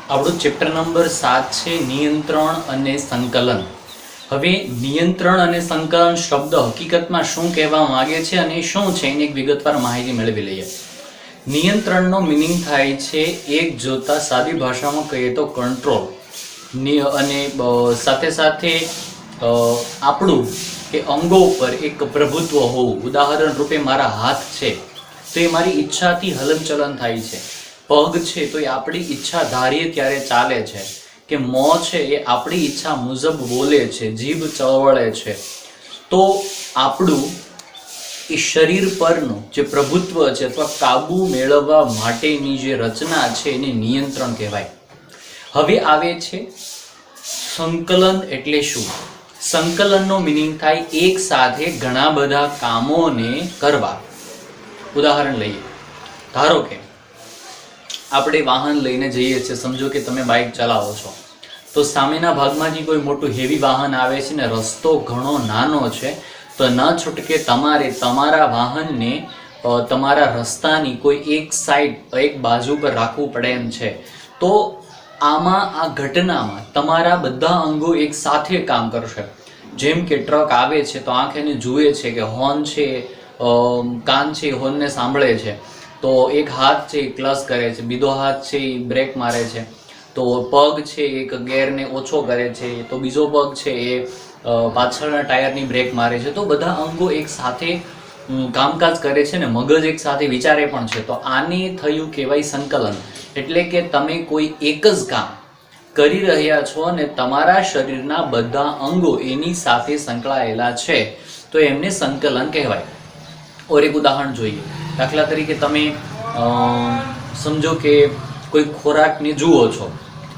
આપણું chapter number 7 છે નિયંત્રણ અને સંકલન. હવે નિયંત્રણ અને સંકલન શબ્દ હકીકતમાં શું કહેવા માંગે છે અને શું છે એની એક વિગતવાર માહિતી મેળવી લઈએ. નિયંત્રણનો મિનિંગ થાય છે એક જોતા સાદી ભાષામાં કહીએ તો કંટ્રોલ, અને સાથે સાથે આપણું કે અંગો ઉપર એક પ્રભુત્વ હોવું. ઉદાહરણ રૂપે મારા હાથ છે તો એ મારી ઈચ્છાથી હલનચલન થાય છે. પગ છે તો એ આપણી ઈચ્છા ધારીએ ત્યારે ચાલે છે. કે મોં છે એ આપણી ઈચ્છા મુજબ બોલે છે, જીભ ચળવળે છે. તો આપણું એ શરીર પરનું જે પ્રભુત્વ છે અથવા કાબુ મેળવવા માટેની જે રચના છે એને નિયંત્રણ કહેવાય. હવે આવે છે સંકલન. એટલે શું? સંકલનનો મિનિંગ થાય એક સાથે ઘણા બધા કામોને કરવા. ઉદાહરણ લઈએ. ધારો કે આપણે વાહન લઈને જઈએ છીએ. સમજો કે તમે બાઇક ચલાવો છો તો સામેના ભાગમાંથી કોઈ મોટું હેવી વાહન આવે છે ને રસ્તો ઘણો નાનો છે, તો ન છૂટકે તમારે તમારા વાહનને તમારા રસ્તાની કોઈ એક સાઈડ, એક બાજુ પર રાખવું પડે એમ છે. તો આમાં આ ઘટનામાં તમારા બધા અંગો એક સાથે કામ કરશે. જેમ કે ટ્રક આવે છે તો આંખ એને જુએ છે કે હોર્ન છે, કાન છે હોર્નને સાંભળે છે, તો એક હાથ છે એ ક્લચ કરે છે, બીજો હાથ છે એ બ્રેક મારે છે, તો પગ છે એક ગેરને ઓછો કરે છે, તો બીજો પગ છે એ પાછળના ટાયરની બ્રેક મારે છે. તો બધા અંગો એક સાથે કામકાજ કરે છે ને મગજ એક સાથે વિચારે પણ છે. તો આને થયું કહેવાય સંકલન. એટલે કે તમે કોઈ એક જ કામ કરી રહ્યા છો અને તમારા શરીરના બધા અંગો એની સાથે સંકળાયેલા છે, તો એમને સંકલન કહેવાય. ઓર એક ઉદાહરણ જોઈએ. દાખલા તરીકે તમે સમજો કે કોઈ ખોરાકને જુઓ છો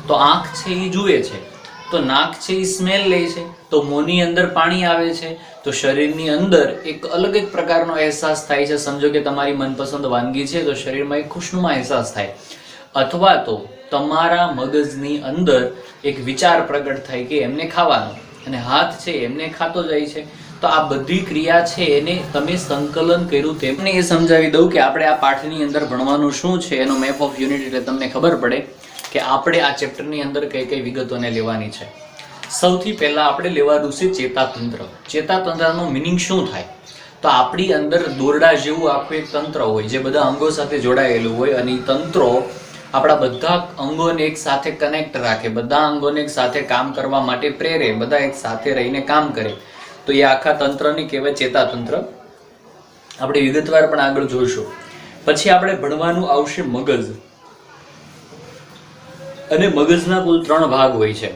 તો આંખ છે એ જુએ છે, તો નાક છે એ સ્મેલ લે છે, તો મોંની અંદર પાણી આવે છે, તો શરીરની અંદર એક અલગ એક પ્રકારનો અહેસાસ થાય છે. સમજો કે તમારી મનપસંદ વાનગી છે તો શરીરમાં એક ખુશનુમા અહેસાસ થાય. અથવા તો તમારા મગજની અંદર એક વિચાર પ્રગટ થાય કે એમને ખાવાનું, અને હાથ છે એમને ખાતો જાય છે. તો આ બધી ક્રિયા છે એને તમે સંકલન કર્યું. તેમને એ સમજાવી દઉં કે આપણે આ પાઠની અંદર ભણવાનું શું છે, એનો મેપ ઓફ યુનિટ, એટલે તમને ખબર પડે કે આપણે આ ચેપ્ટરની અંદર કઈ કઈ વિગતોને લેવાની છે. સૌથી પહેલા આપણે લેવાનું છે ચેતાતંત્ર. ચેતાતંત્રનો મિનિંગ શું થાય? તો આપણી અંદર દોરડા જેવું આખું એક તંત્ર હોય જે બધા અંગો સાથે જોડાયેલું હોય, અને એ તંત્રો આપણા બધા અંગોને એક સાથે કનેક્ટ રાખે, બધા અંગોને એક સાથે કામ કરવા માટે પ્રેરે, બધા એક સાથે રહીને કામ કરે. તો એ આખા તંત્રને કહેવાય ચેતાતંત્ર. આપણે વિગતવાર પણ આગળ જોઈશું. પછી આપણે ભણવાનું આવશે મગજ. અને મગજના કુલ 3 ભાગ હોય છે: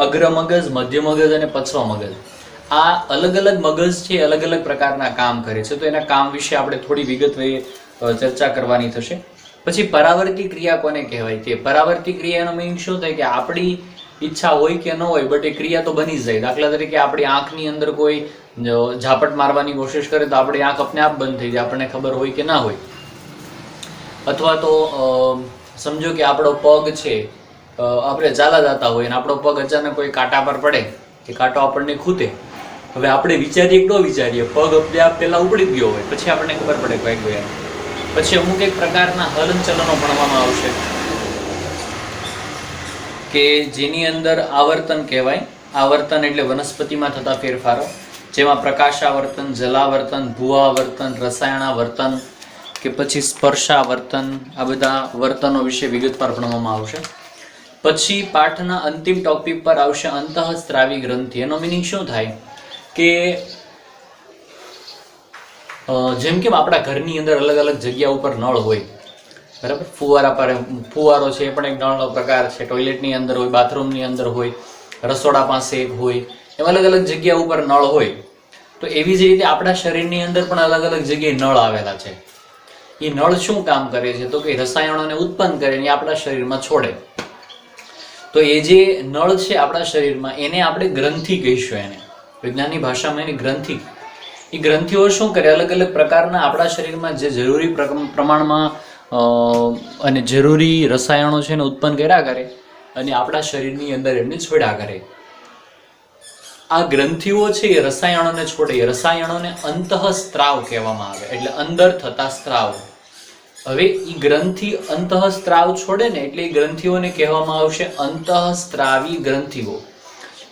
અગ્ર મગજ, મધ્ય મગજ અને પછો મગજ. આ અલગ અલગ મગજ છે, અલગ અલગ પ્રકારના કામ કરે છે. તો એના કામ વિશે આપણે થોડી વિગતવાર ચર્ચા કરવાની થશે. પછી પરાવર્તી ક્રિયા કોને કહેવાય? તે પરાવર્તી ક્રિયાનો મીનિંગ શું થાય કે આપણી ઈચ્છા હોય કે ન હોય બટ એ ક્રિયા તો બની જ જાય. દાખલા તરીકે આપણી આંખની અંદર કોઈ ઝાપટ મારવાની કોશિશ કરે તો આપણી આંખ આપને આપ બંધ થઈ જાય, આપણને ખબર હોય કે ના હોય. અથવા તો સમજો કે આપણો પગ છે, આપણે ચાલા જતા હોય અને આપણો પગ અચાનક કોઈ કાંટા પર પડે, કે કાંટો આપણને ખૂટે. હવે આપણે વિચારીએ કે ન વિચારીએ, પગ આપણે આપ પહેલા ઉપડી ગયો હોય, પછી આપણને ખબર પડે કોઈ ગયા. પછી અમુક એક પ્રકારના હલનચલનો ભણવામાં આવશે કે જેની અંદર આવર્તન કહેવાય. આવર્તન એટલે વનસ્પતિમાં થતા ફેરફારો, જેમાં પ્રકાશાવર્તન, જલાવર્તન, ભૂઆવર્તન, રસાયણાવર્તન કે પછી સ્પર્શાવર્તન, આ બધા વર્તનો વિશે વિગતવાર ભણવામાં આવશે. પછી પાઠના અંતિમ ટોપિક પર આવશે અંતઃસ્ત્રાવી ગ્રંથિ. એનો મિનિંગ શું થાય કે જેમ કે આપણા ઘરની અંદર અલગ અલગ જગ્યા ઉપર નળ હોય, બરાબર? ફુવારો છે એ પણ એક નળનો પ્રકાર છે. ટોયલેટની અંદર હોય, બાથરૂમની અંદર હોય, રસોડા પાસે એક હોય, એમ અલગ અલગ જગ્યા ઉપર નળ હોય. તો એવી જ રીતે આપણા શરીરની અંદર પણ અલગ અલગ જગ્યાએ નળ આવેલા છે. એ નળ શું કામ કરે છે? તો કે રસાયણોને ઉત્પન્ન કરે અને આપણા શરીરમાં છોડે. તો એ જે નળ છે આપણા શરીરમાં એને આપણે ગ્રંથિ કહીશું. એને વિજ્ઞાનની ભાષામાં એને ગ્રંથિ. એ ગ્રંથિઓ શું કરે? અલગ અલગ પ્રકારના આપણા શરીરમાં જે જરૂરી પ્રમાણમાં અને જરૂરી રસાયણો છે એને ઉત્પન્ન કર્યા કરે અને આપણા શરીરની અંદર એમને છોડ્યા કરે. આ ગ્રંથિઓ છે એ રસાયણોને છોડે. રસાયણોને અંતઃસ્ત્રાવ કહેવામાં આવે, એટલે અંદર થતા સ્ત્રાવ. હવે ઈ ગ્રંથિ અંતઃસ્ત્રાવ છોડે ને એટલે એ ગ્રંથિઓને કહેવામાં આવશે અંતઃસ્ત્રાવી ગ્રંથિઓ.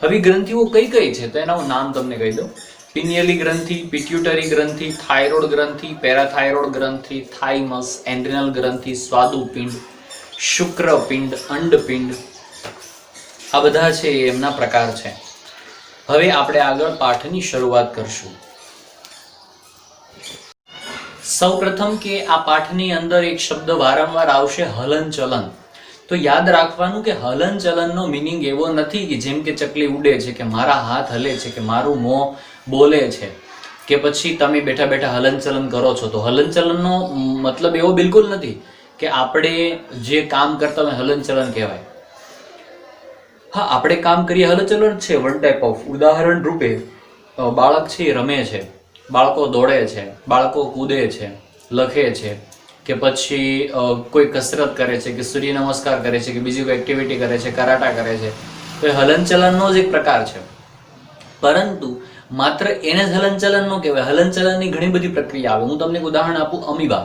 હવે ગ્રંથિઓ કઈ કઈ છે તો એના હું નામ તમને કહી દઉં. પિનિયલી ગ્રંથિ, પિટ્યુટરી ગ્રંથિ, થાઇરોઇડ ગ્રંથિ, પેરાથાઇરોઇડ ગ્રંથિ, થાઇમસ, એન્ડ્રિનલ ગ્રંથિ, સ્વાદુપિંડ, શુક્રપિંડ, અંડપિંડ, આ બધા છે એમના પ્રકાર છે. હવે આપણે આગળ પાઠની શરૂઆત કરશું. સૌપ્રથમ કે આ પાઠની અંદર એક શબ્દ વારંવાર આવશે હલનચલન. તો યાદ રાખવાનું કે હલનચલનનો મીનિંગ એવો નથી કે જેમ કે ચકલી ઉડે છે, કે મારા હાથ હલે છે, કે મારું મોં બોલે છે, કે પછી તમે બેઠા બેઠા હલનચલન કરો છો. તો હલનચલનનો મતલબ એવો બિલકુલ નથી કે આપણે જે કામ કરતા હોય હલનચલન કહેવાય. હા, આપણે કામ કરીએ હલનચલન છે વન ટાઈપ ઓફ. ઉદાહરણ રૂપે બાળક છે એ રમે છે, બાળકો દોડે છે, બાળકો કૂદે છે, લખે છે, કે પછી કોઈ કસરત કરે છે, કે સૂર્ય નમસ્કાર કરે છે, કે બીજી કોઈ એક્ટિવિટી કરે છે, કરાટા કરે છે. તો એ હલનચલનનો જ એક પ્રકાર છે. પરંતુ માત્ર એને જ હલનચલન ન કહેવાય. હલનચલનની ઘણી બધી પ્રક્રિયા આવે. હું તમને એક ઉદાહરણ આપું. અમીબા.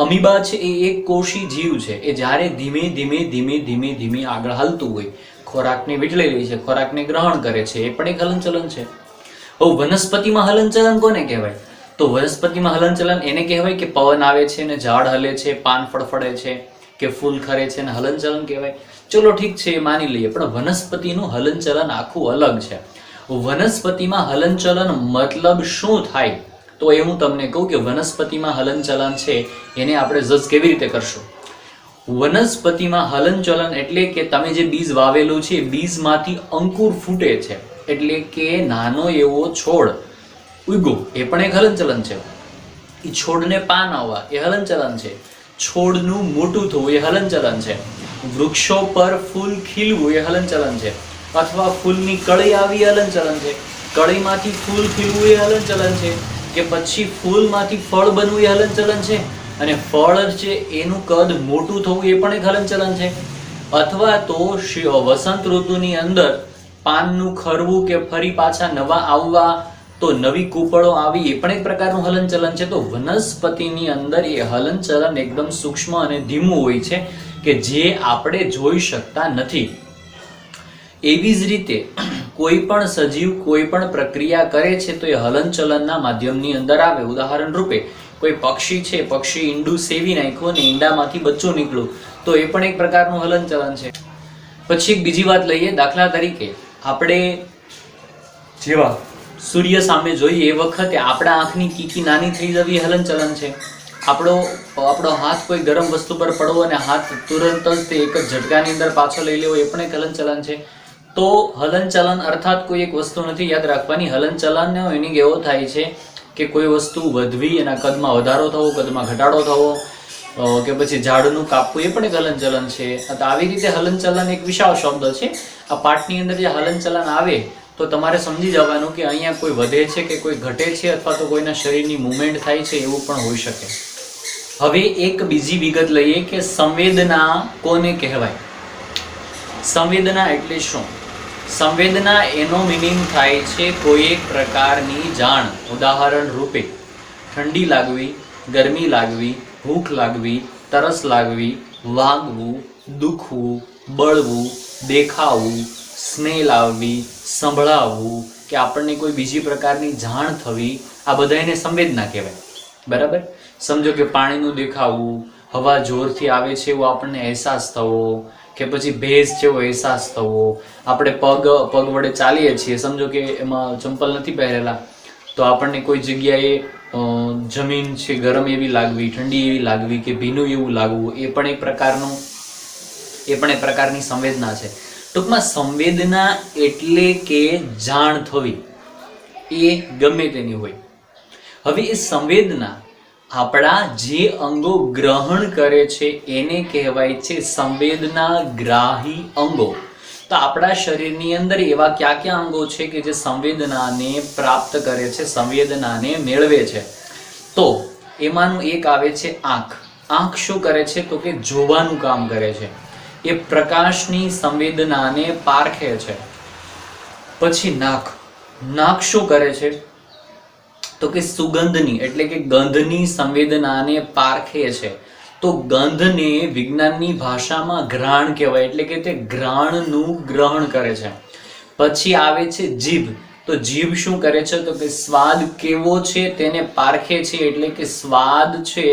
અમીબા છે એ એક કોષી જીવ છે. એ જ્યારે ધીમે ધીમે ધીમે ધીમે ધીમે આગળ હાલતું હોય, ખોરાકને વીટળી લે છે, ખોરાકને ગ્રહણ કરે છે, એ પણ એક હલનચલન છે. હવે વનસ્પતિમાં હલનચલન કોને કહેવાય? તો વનસ્પતિમાં હલનચલન એને કહેવાય કે પવન આવે છે ને ઝાડ હલે છે, પાન ફડફડે છે, કે ફૂલ ખરે છે ને હલનચલન કહેવાય. ચલો ઠીક છે, એ માની લઈએ. પણ વનસ્પતિનું હલનચલન આખું અલગ છે. વનસ્પતિમાં હલનચલન મતલબ શું થાય તો એ હું તમને કહું કે વનસ્પતિમાં હલનચલન છે એને આપણે જજ કેવી રીતે કરશું. વનસ્પતિમાં હલનચલન એટલે કે તમે જે બીજ વાવેલું છે, બીજમાંથી અંકુર ફૂટે છે, એટલે કે નાનો એવો છોડ ઉગ્યો, એ પણ એક હલનચલન છે. એ છોડને પાન આવવા એ હલનચલન છે. છોડનું મોટું થવું એ હલનચલન છે. વૃક્ષો પર ફૂલ ખીલવું એ હલનચલન છે. અથવા ફૂલની કળી આવી હલનચલન છે. કળીમાંથી ફૂલ ખીલવું એ હલનચલન છે. કે પછી ફૂલમાંથી ફળ બનવું એ હલનચલન છે. અને ફળ છે એનું કદ મોટું થવું એ પણ એક હલનચલન છે. અથવા તો વસંત ઋતુની અંદર પાનનું ખરવું કે ફરી પાછા નવા આવવા, તો નવી કૂપળો આવી, એ પણ એક પ્રકારનું હલનચલન છે. તો વનસ્પતિની અંદર એ હલનચલન એકદમ સૂક્ષ્મ અને ધીમું હોય છે કે જે આપણે જોઈ શકતા નથી. એવી જ રીતે કોઈ પણ સજીવ કોઈ પણ પ્રક્રિયા કરે છે તો એ હલનચલનના માધ્યમની અંદર આવે. ઉદાહરણ રૂપે કોઈ પક્ષી છે, પક્ષી ઈંડું સેવી નાખ્યું અને ઈંડામાંથી બચ્ચું નીકળ્યું, તો એ પણ એક પ્રકારનું હલનચલન છે. પછી એક બીજી વાત લઈએ. દાખલા તરીકે આપણે જેવા સૂર્ય સામે જોઈએ એ વખતે આપણા આંખની કીકી નાની થઈ જવી એ હલનચલન છે. આપણો હાથ કોઈ ગરમ વસ્તુ પર પડવો અને હાથ તુરંત જ તે એક જ ઝટકાની અંદર પાછો લઈ લેવો, એ પણ એક હલનચલન છે. તો હલનચલન અર્થાત કોઈ એક વસ્તુ નથી યાદ રાખવાની. હલનચલન એની એવો થાય છે કે કોઈ વસ્તુ વધવી, એના કદમાં વધારો થવો, કદમાં ઘટાડો થવો, કે પછી ઝાડનું કાપવું, એ પણ એક હલનચલન છે. તો આવી રીતે હલનચલન એક વિશાળ શબ્દ છે. આ પાઠની અંદર જે હલનચલન આવે તો તમારે સમજી જવાનું કે અહીંયા કોઈ વધે છે કે કોઈ ઘટે છે, અથવા તો કોઈના શરીરની મુવમેન્ટ થાય છે, એવું પણ હોઈ શકે. હવે એક બીજી વિગત લઈએ કે સંવેદના કોને કહેવાય. સંવેદના એટલે શું? સંવેદના એનો મિનિંગ થાય છે કોઈ એક પ્રકારની જાણ. ઉદાહરણ રૂપે ઠંડી લાગવી, ગરમી લાગવી, ભૂખ લાગવી, તરસ લાગવી, વાગવું, દુખવું, બળવું, દેખાવું, સ્મેલ આવવી, સંભળાવવું, કે આપણને કોઈ બીજી પ્રકારની જાણ થવી, આ બધા એને સંવેદના કહેવાય. બરાબર? સમજો કે પાણીનું દેખાવું, હવા જોરથી આવે છે એવો આપણને અહેસાસ થવો, કે પછી ભેજ જેવો અહેસાસ થવો. આપણે પગ વડે ચાલીએ છીએ, સમજો કે એમાં ચંપલ નથી પહેરેલા, તો આપણને કોઈ જગ્યાએ જમીન છે ગરમ એવી લાગવી, ઠંડી એવી લાગવી, કે ભીનું એવું લાગવું, એ પણ એક પ્રકારની સંવેદના છે. ટૂંકમાં સંવેદના એટલે કે જાણ થવી, એ ગમે તેની હોય. હવે એ સંવેદના આપણા જે અંગો ગ્રહણ કરે છે એને કહેવાય છે સંવેદનાગ્રાહી અંગો. તો આપણા શરીરની અંદર એવા કયા અંગો છે કે જે સંવેદનાને પ્રાપ્ત કરે છે, સંવેદનાને મેળવે છે? તો એમાંનું એક આવે છે આંખ. આંખ શું કરે છે તો કે જોવાનું કામ કરે છે. એ પ્રકાશની સંવેદનાને પારખે છે. પછી નાક. નાક શું કરે છે તો કે સુગંધની એટલે કે ગંધની સંવેદનાને પારખે છે. તો ગંધને વિજ્ઞાનની ભાષામાં ઘ્રાણ કહેવાય, એટલે કે તે ઘ્રાણનું ગ્રહણ કરે છે. પછી આવે છે જીભ. તો જીભ શું કરે છે? તો કે સ્વાદ કેવો છે તેને પારખે છે, એટલે કે સ્વાદ છે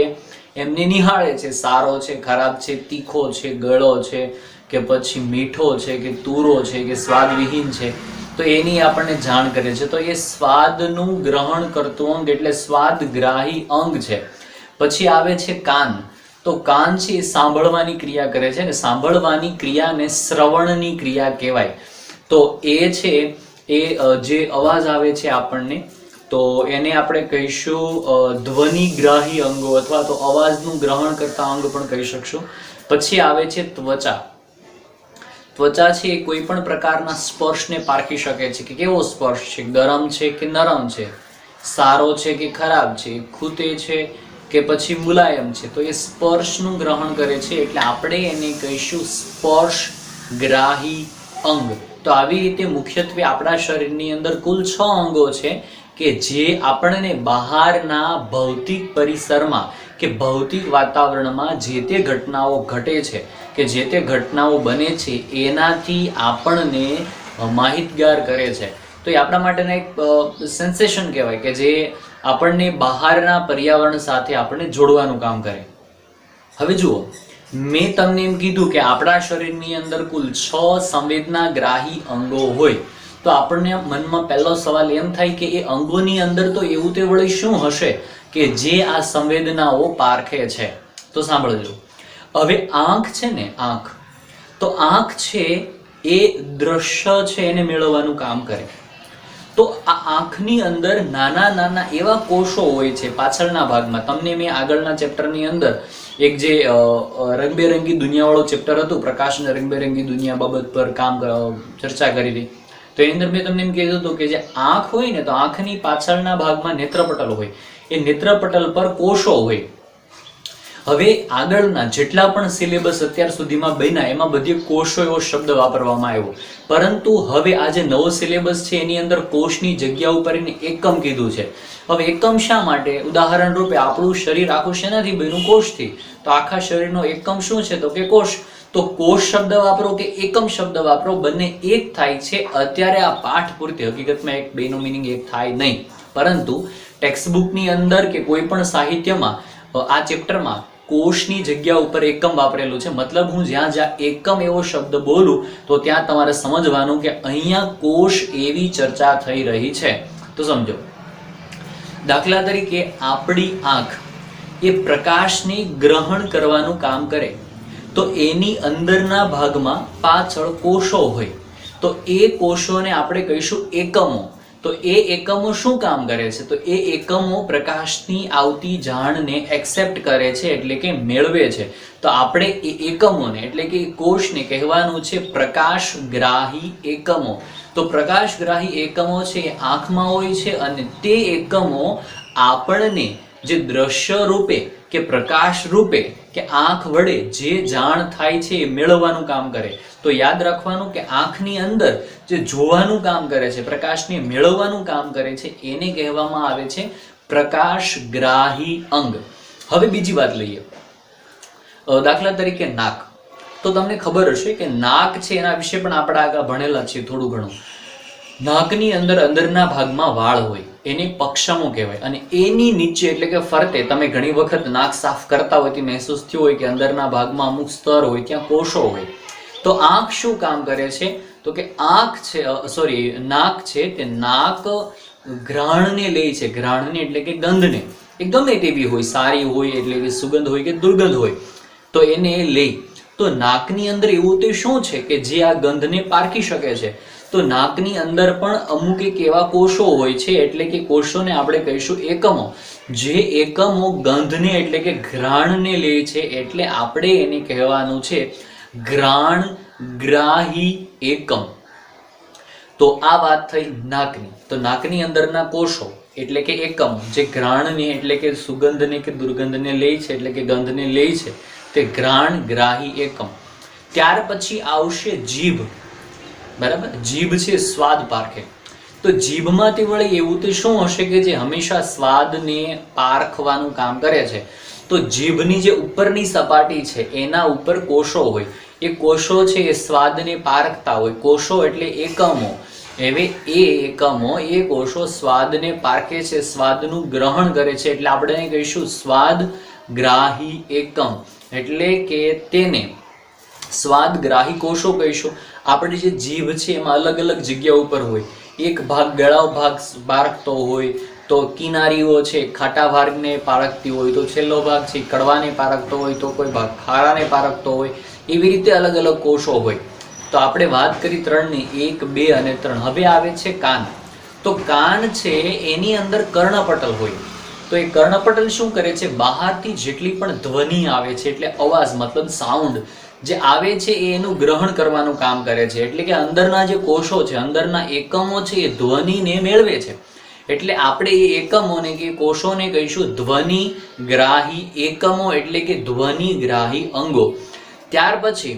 એમને નિહાળે છે, સારો છે, ખરાબ છે, તીખો છે, ગળો છે, કે પછી મીઠો છે, કે તુરો છે, કે સ્વાદવિહીન છે. તો એની આપણને જાણ કરે છે. તો એ સ્વાદનું ગ્રહણ કરતું અંગ એટલે સ્વાદગ્રાહી અંગ છે. પછી આવે છે કાન. તો કાન છે એ સાંભળવાની ક્રિયા કરે છે, ને સાંભળવાની ક્રિયાને શ્રવણની ક્રિયા કહેવાય. તો એ છે એ જે અવાજ આવે છે આપણને, તો એને આપણે કહીશું ધ્વનિગ્રાહી અંગો, અથવા તો અવાજનું ગ્રહણ કરતા અંગ પણ કહી શકશું. પછી આવે છે ત્વચા. ત્વચા છે એ કોઈ પણ પ્રકારના સ્પર્શને પારખી શકે છે, કે કેવો સ્પર્શ છે, ગરમ છે કે નરમ છે, સારો છે કે ખરાબ છે, ખૂતે છે કે પછી મુલાયમ છે. તો એ સ્પર્શનું ગ્રહણ કરે છે, એટલે આપણે એને કહીશું સ્પર્શ ગ્રાહી અંગ. તો આવી રીતે મુખ્યત્વે આપણા શરીરની અંદર કુલ 6 અંગો છે કે જે આપણને બહારના ભૌતિક પરિસરમાં કે ભૌતિક વાતાવરણમાં જે તે ઘટનાઓ ઘટે છે, કે જે તે ઘટનાઓ બને છે, એનાથી આપણને માહિતગાર કરે છે. તો એ આપણા માટેના એક સેન્સેશન કહેવાય, કે જે આપણને બહારના પર્યાવરણ સાથે આપણને જોડવાનું કામ કરે. હવે જુઓ, મેં તમને એમ કીધું કે આપણા શરીરની અંદર કુલ 6 સંવેદનાગ્રાહી અંગો હોય. તો આપણને મનમાં પહેલો સવાલ એમ થાય કે એ અંગોની અંદર તો એવું તે વળી શું હશે કે જે આ સંવેદનાઓ પારખે છે? તો સાંભળજો. હવે આંખ છે ને, આંખ, તો આંખ છે એ દ્રશ્ય છે એને મેળવવાનું કામ કરે. તો આ આંખની અંદર નાના નાના એવા કોષો હોય છે પાછળના ભાગમાં. તમને મેં આગળના ચેપ્ટરની અંદર એક જે રંગબેરંગી દુનિયાવાળો ચેપ્ટર હતું, પ્રકાશની રંગબેરંગી દુનિયા બાબત પર ચર્ચા કરી હતી. તો એની અંદર મેં તમને એમ કીધું હતું કે જે આંખ હોય ને, તો આંખની પાછળના ભાગમાં નેત્રપટલ હોય. એ નેત્રપટલ પર કોષો હોય. હવે આગળના જેટલા પણ સિલેબસ અત્યાર સુધીમાં બન્યા એમાં બધી કોષો એવો શબ્દ વાપરવામાં આવ્યો, પરંતુ હવે આ જે નવો સિલેબસ છે એની અંદર કોષની જગ્યા ઉપર એને એકમ કીધું છે. હવે એકમ શા માટે? ઉદાહરણ રૂપે આપણું શરીર આખું શેનાથી બન્યું? કોષથી. તો આખા શરીરનો એકમ શું છે? તો કે કોષ. તો કોષ શબ્દ વાપરો કે એકમ શબ્દ વાપરો, બંને એક થાય છે. અત્યારે આ પાઠ પૂરતી, હકીકતમાં એક બેનો મિનિંગ એક થાય નહીં, પરંતુ ટેક્સ્ટબુકની અંદર કે કોઈ પણ સાહિત્યમાં આ ચેપ્ટરમાં કોષની જગ્યા ઉપર એકમ વાપરેલું છે. મતલબ હું જ્યાં જ્યાં એકમ એવો શબ્દ બોલું તો ત્યાં તમારે સમજવાનું કે અહીંયા કોષ એવી ચર્ચા થઈ રહી છે. તો સમજો, દાખલા તરીકે આપણી આંખ એ પ્રકાશને ગ્રહણ કરવાનું કામ કરે, તો એની અંદરના ભાગમાં પાછળ કોષો હોય. તો એ કોષોને આપણે કહીશું એકમો. તો એ એકમો શું કામ કરે છે? તો એ એકમો પ્રકાશની આવતી જાણને એક્સેપ્ટ કરે છે, એટલે કે મેળવે છે. તો આપણે એ એકમોને એટલે કે કોષને કહેવાનું છે પ્રકાશગ્રાહી એકમો. તો પ્રકાશગ્રાહી એકમો છે એ આંખમાં હોય છે, અને તે એકમો આપણને જે દ્રશ્ય રૂપે કે પ્રકાશ રૂપે કે આંખ વડે જે જાણ થાય છે એ મેળવવાનું કામ કરે. તો યાદ રાખવાનું કે આંખની અંદર જે જોવાનું કામ કરે છે, પ્રકાશને મેળવવાનું કામ કરે છે, એને કહેવામાં આવે છે પ્રકાશગ્રાહી અંગ. હવે બીજી વાત લઈએ. દાખલા તરીકે નાક. તો તમને ખબર હશે કે નાક છે એના વિશે પણ આપણે આગળ ભણેલા છીએ થોડું ઘણું. નાકની અંદર અંદરના ભાગમાં વાળ હોય, એને પક્ષમો કહેવાય, અને એની નીચે એટલે કે ફરતે તમે ઘણી વખત નાક સાફ કરતા હોય તો મહેસૂસ થયું હોય કે અંદરના ભાગમાં અમુક સ્તર હોય, ત્યાં કોષો હોય. તો આંખ શું કામ કરે છે? તો કે આંખ છે નાક છે તે નાક ઘ્રાણને લે છે. ઘ્રાણને એટલે કે ગંધને, એ ગમે તેવી હોય, સારી હોય એટલે કે સુગંધ હોય કે દુર્ગંધ હોય, તો એને લે. તો નાકની અંદર એવું તે શું છે કે જે આ ગંધને પારખી શકે છે? તો નાકની અંદર પણ અમુક એક એવા કોષો હોય છે, એટલે કે કોષોને આપણે કહીશું એકમો. જે એકમો ગંધને એટલે કે ઘ્રાણને લે છે, એટલે આપણે એને કહેવાનું છે ઘ્રાણગ્રાહી એકમ. તો આ વાત થઈ નાકની. તો નાકની અંદરના કોષો એટલે કે એકમ જે ઘ્રાણને એટલે કે સુગંધને કે દુર્ગંધને લે છે, એટલે કે ગંધને લે છે, તે ઘ્રાણગ્રાહી એકમ. ત્યાર પછી આવશે જીભ. બરાબર, જીભ છે સ્વાદ પારખે. તો જીભમાંથી વળી એવું તો શું હશે કે જે હંમેશા સ્વાદને પારખવાનું કામ કરે છે? તો જીભની જે ઉપરની સપાટી છે એના ઉપર કોષો હોય, એ કોષો છે એ સ્વાદને પારખતા હોય. કોષો એટલે એકમો. હવે એ એકમો, એ કોષો સ્વાદને પારખે છે, સ્વાદનું ગ્રહણ કરે છે, એટલે આપણે એને કહીશું સ્વાદગ્રાહી એકમ. એટલે કે તેને સ્વાદગ્રાહી કોષો કહીશું. આપણી જે જીભ છે એમાં અલગ અલગ જગ્યા ઉપર હોય. એક ભાગ ગળાવ ભાગ પારખતો હોય, તો કિનારીઓ છે ખાટા ભાગને પારખતી હોય, તો છેલ્લો ભાગ છે કડવાને પારખતો હોય, તો કોઈ ભાગ ખારાને પારખતો હોય. એવી રીતે અલગ અલગ કોષો હોય. તો આપણે વાત કરી 3ની, 1, 2 અને 3. હવે આવે છે કાન. તો કાન છે એની અંદર કર્ણપટલ હોય. તો એ કર્ણપટલ શું કરે છે? બહારથી જેટલી પણ ધ્વનિ આવે છે, એટલે અવાજ મતલબ સાઉન્ડ જે આવે છે એ એનું ગ્રહણ કરવાનું કામ કરે છે. એટલે કે અંદરના જે કોષો છે, અંદરના એકમો છે એ ધ્વનિને મેળવે છે. એટલે આપણે એ એકમોને કે કોષોને કહીશું ધ્વનિ ગ્રાહી એકમો, એટલે કે ધ્વનિ ગ્રાહી અંગો. ત્યાર પછી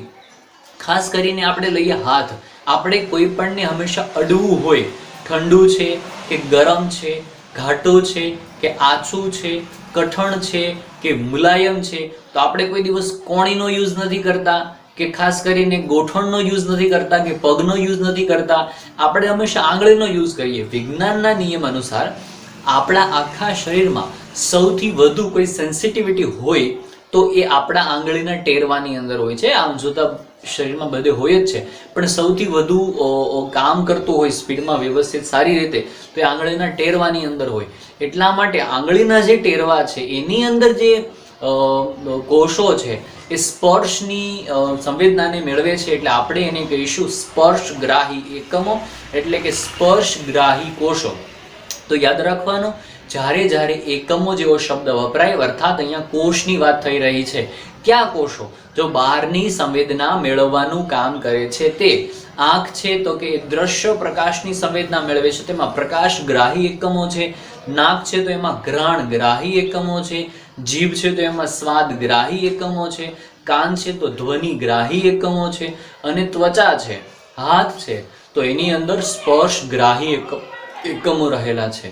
ખાસ કરીને આપણે લઈએ હાથ. આપણે કોઈ પણને હંમેશા અડવું હોય, ઠંડુ છે કે ગરમ છે, ઘાટું છે કે આછું છે, કઠણ છે કે મુલાયમ છે, તો આપણે કોઈ દિવસ કોણીનો યુઝ નથી કરતા, કે ખાસ કરીને ગોઠણનો યુઝ નથી કરતા, કે પગનો યુઝ નથી કરતા. આપણે હંમેશા આંગળીનો યુઝ કરીએ. વિજ્ઞાનના નિયમ અનુસાર આપણા આખા શરીરમાં સૌથી વધુ કોઈ સેન્સિટિવિટી હોય તો એ આપણા આંગળીના ટેરવાની અંદર હોય છે. આમ જોતા શરીરમાં બધે હોય જ છે, પણ સૌથી વધુ કામ કરતું હોય સ્પીડમાં, વ્યવસ્થિત, સારી રીતે, તો એ આંગળીના ટેરવાની અંદર હોય. એટલા માટે આંગળીના જે ટેરવા છે એની અંદર જે કોષો છે એ સ્પર્શની સંવેદનાને મેળવે છે, એટલે આપણે એને કહીશું સ્પર્શગ્રાહી એકમો, એટલે કે સ્પર્શગ્રાહી કોષો. તો યાદ રાખવાનું, જ્યારે જ્યારે એકમો જેવો શબ્દ વપરાય, અર્થાત અહીંયા કોષની વાત થઈ રહી છે. કયા કોષો? જો બહારની સંવેદના મેળવવાનું કામ કરે છે તે. આંખ છે તો કે દ્રશ્ય પ્રકાશની સંવેદના મેળવે છે, તેમાં પ્રકાશગ્રાહી એકમો છે. નાક છે તો એમાં ઘ્રાણગ્રાહી એકમો છે. જીભ છે તો એમાં સ્વાદગ્રાહી એકમો છે. કાન છે તો ધ્વનિગ્રાહી એકમો છે. અને ત્વચા છે, હાથ છે, તો એની અંદર સ્પર્શગ્રાહી એકમો રહેલા છે.